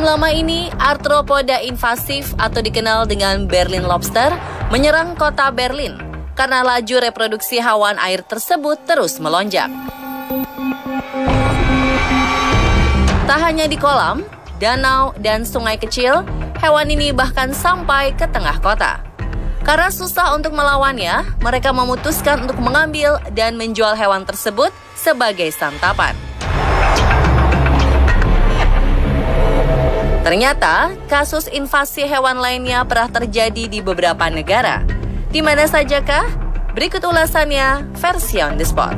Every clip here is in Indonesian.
Belum lama ini, arthropoda invasif atau dikenal dengan Berlin lobster menyerang kota Berlin karena laju reproduksi hewan air tersebut terus melonjak. Tak hanya di kolam, danau, dan sungai kecil, hewan ini bahkan sampai ke tengah kota. Karena susah untuk melawannya, mereka memutuskan untuk mengambil dan menjual hewan tersebut sebagai santapan. Ternyata, kasus invasi hewan lainnya pernah terjadi di beberapa negara. Di mana sajakah? Berikut ulasannya versi on the spot.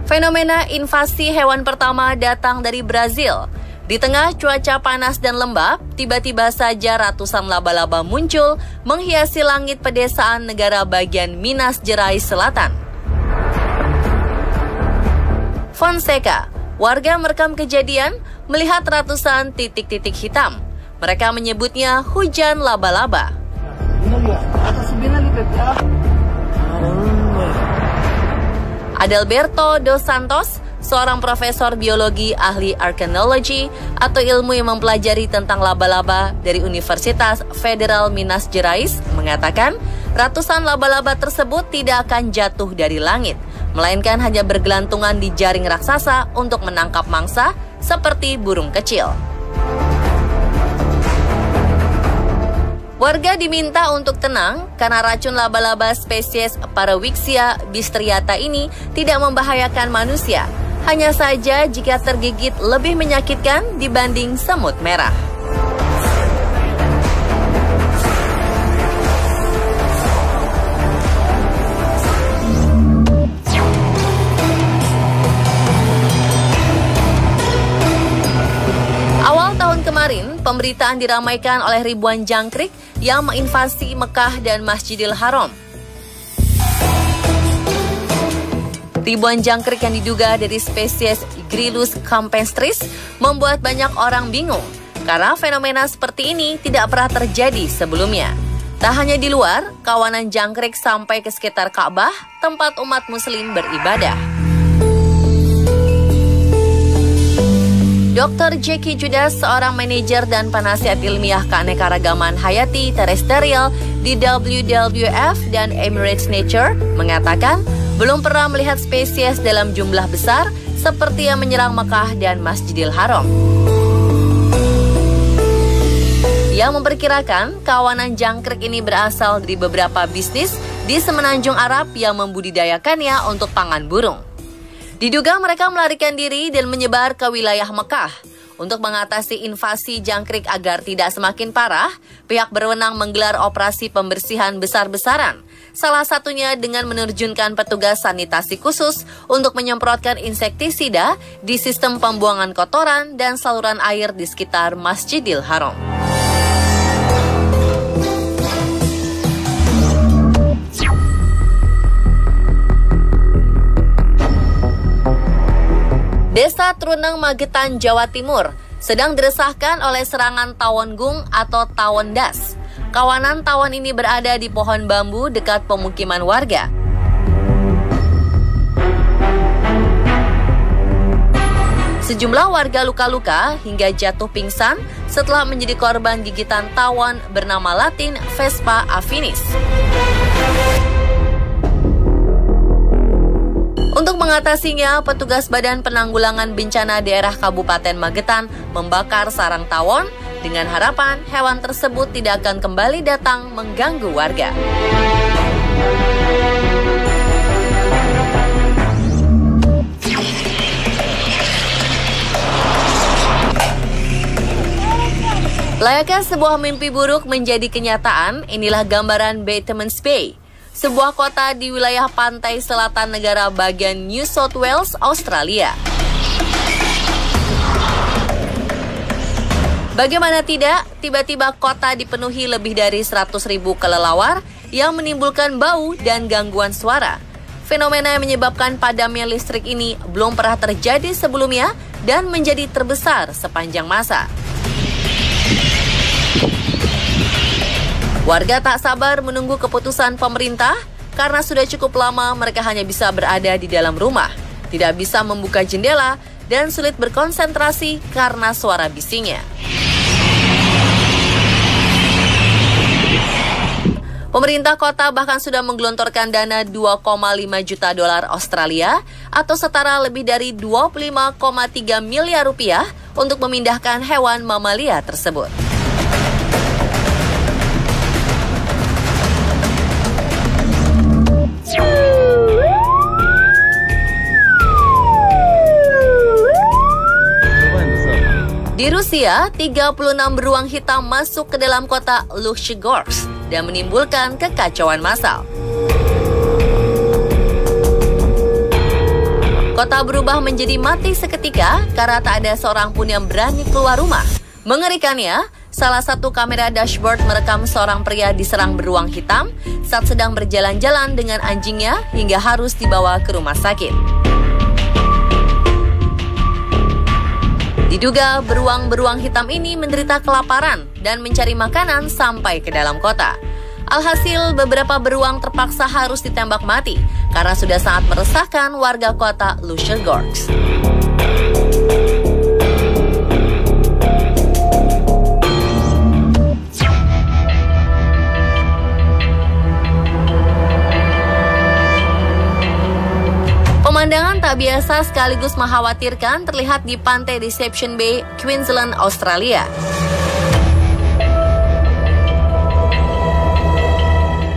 Fenomena invasi hewan pertama datang dari Brazil. Di tengah cuaca panas dan lembab, tiba-tiba saja ratusan laba-laba muncul menghiasi langit pedesaan negara bagian Minas Gerais Selatan. Fonseca, warga merekam kejadian melihat ratusan titik-titik hitam. Mereka menyebutnya hujan laba-laba. Adalberto dos Santos, seorang profesor biologi ahli archaeology atau ilmu yang mempelajari tentang laba-laba dari Universitas Federal Minas Gerais, mengatakan ratusan laba-laba tersebut tidak akan jatuh dari langit, melainkan hanya bergelantungan di jaring raksasa untuk menangkap mangsa seperti burung kecil. Warga diminta untuk tenang karena racun laba-laba spesies Parawixia bistriata ini tidak membahayakan manusia. Hanya saja jika tergigit lebih menyakitkan dibanding semut merah. Awal tahun kemarin, pemberitaan diramaikan oleh ribuan jangkrik yang menginvasi Mekah dan Masjidil Haram. Ribuan jangkrik yang diduga dari spesies Gryllus campestris membuat banyak orang bingung karena fenomena seperti ini tidak pernah terjadi sebelumnya. Tak hanya di luar, kawanan jangkrik sampai ke sekitar Ka'bah, tempat umat muslim beribadah. Dr. Jackie Judas, seorang manajer dan penasihat ilmiah keanekaragaman hayati terestrial di WWF dan Emirates Nature, mengatakan belum pernah melihat spesies dalam jumlah besar seperti yang menyerang Mekah dan Masjidil Haram. Ia memperkirakan kawanan jangkrik ini berasal dari beberapa bisnis di semenanjung Arab yang membudidayakannya untuk pangan burung. Diduga mereka melarikan diri dan menyebar ke wilayah Mekah. Untuk mengatasi invasi jangkrik agar tidak semakin parah, pihak berwenang menggelar operasi pembersihan besar-besaran. Salah satunya dengan menerjunkan petugas sanitasi khusus untuk menyemprotkan insektisida di sistem pembuangan kotoran dan saluran air di sekitar Masjidil Haram. Desa Truneng, Magetan, Jawa Timur sedang diresahkan oleh serangan tawon gung atau tawon das. Kawanan tawon ini berada di pohon bambu dekat pemukiman warga. Sejumlah warga luka-luka hingga jatuh pingsan setelah menjadi korban gigitan tawon bernama Latin Vespa affinis. Untuk mengatasinya, petugas Badan Penanggulangan Bencana Daerah Kabupaten Magetan membakar sarang tawon dengan harapan hewan tersebut tidak akan kembali datang mengganggu warga. Layaknya sebuah mimpi buruk menjadi kenyataan, inilah gambaran Batemans Bay, sebuah kota di wilayah pantai selatan negara bagian New South Wales, Australia. Bagaimana tidak, tiba-tiba kota dipenuhi lebih dari 100.000 kelelawar yang menimbulkan bau dan gangguan suara. Fenomena yang menyebabkan padamnya listrik ini belum pernah terjadi sebelumnya dan menjadi terbesar sepanjang masa. Warga tak sabar menunggu keputusan pemerintah karena sudah cukup lama mereka hanya bisa berada di dalam rumah, tidak bisa membuka jendela, dan sulit berkonsentrasi karena suara bisingnya. Pemerintah kota bahkan sudah menggelontorkan dana 2,5 juta dolar Australia atau setara lebih dari 25,3 miliar rupiah untuk memindahkan hewan mamalia tersebut. Di Rusia, 36 beruang hitam masuk ke dalam kota Lushegorsk dan menimbulkan kekacauan massal. Kota berubah menjadi mati seketika karena tak ada seorang pun yang berani keluar rumah. Mengerikannya, salah satu kamera dashboard merekam seorang pria diserang beruang hitam saat sedang berjalan-jalan dengan anjingnya hingga harus dibawa ke rumah sakit. Diduga beruang-beruang hitam ini menderita kelaparan dan mencari makanan sampai ke dalam kota. Alhasil, beberapa beruang terpaksa harus ditembak mati karena sudah sangat meresahkan warga kota Lushegorsk. Pemandangan tak biasa sekaligus mengkhawatirkan terlihat di pantai Deception Bay, Queensland, Australia.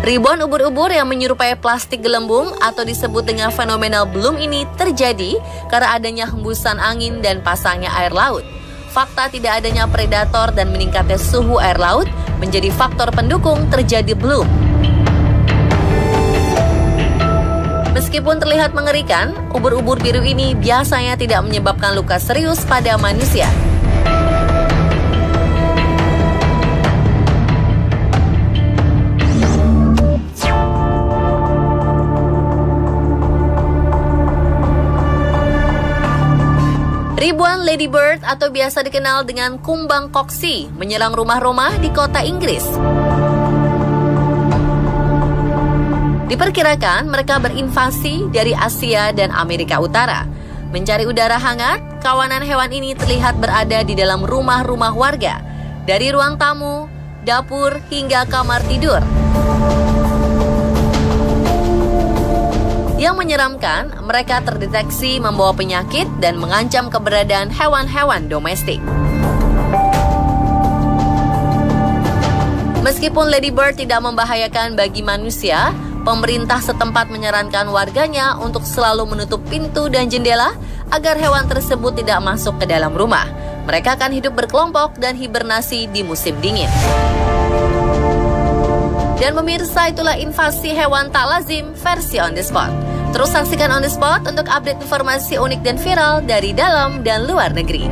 Ribuan ubur-ubur yang menyerupai plastik gelembung atau disebut dengan fenomenal bloom ini terjadi karena adanya hembusan angin dan pasangnya air laut. Fakta tidak adanya predator dan meningkatnya suhu air laut menjadi faktor pendukung terjadi bloom. Meskipun terlihat mengerikan, ubur-ubur biru ini biasanya tidak menyebabkan luka serius pada manusia. Ribuan ladybird atau biasa dikenal dengan kumbang koksi menyerang rumah-rumah di kota Inggris. Diperkirakan mereka berinvasi dari Asia dan Amerika Utara. Mencari udara hangat, kawanan hewan ini terlihat berada di dalam rumah-rumah warga, dari ruang tamu, dapur, hingga kamar tidur. Yang menyeramkan, mereka terdeteksi membawa penyakit dan mengancam keberadaan hewan-hewan domestik. Meskipun ladybird tidak membahayakan bagi manusia, pemerintah setempat menyarankan warganya untuk selalu menutup pintu dan jendela agar hewan tersebut tidak masuk ke dalam rumah. Mereka akan hidup berkelompok dan hibernasi di musim dingin. Dan pemirsa, itulah invasi hewan tak lazim versi On The Spot. Terus saksikan On The Spot untuk update informasi unik dan viral dari dalam dan luar negeri.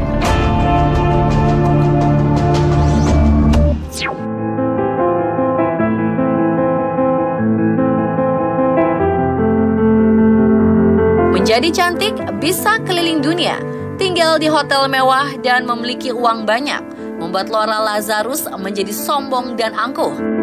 Menjadi cantik bisa keliling dunia, tinggal di hotel mewah dan memiliki uang banyak, membuat Laura Lazarus menjadi sombong dan angkuh.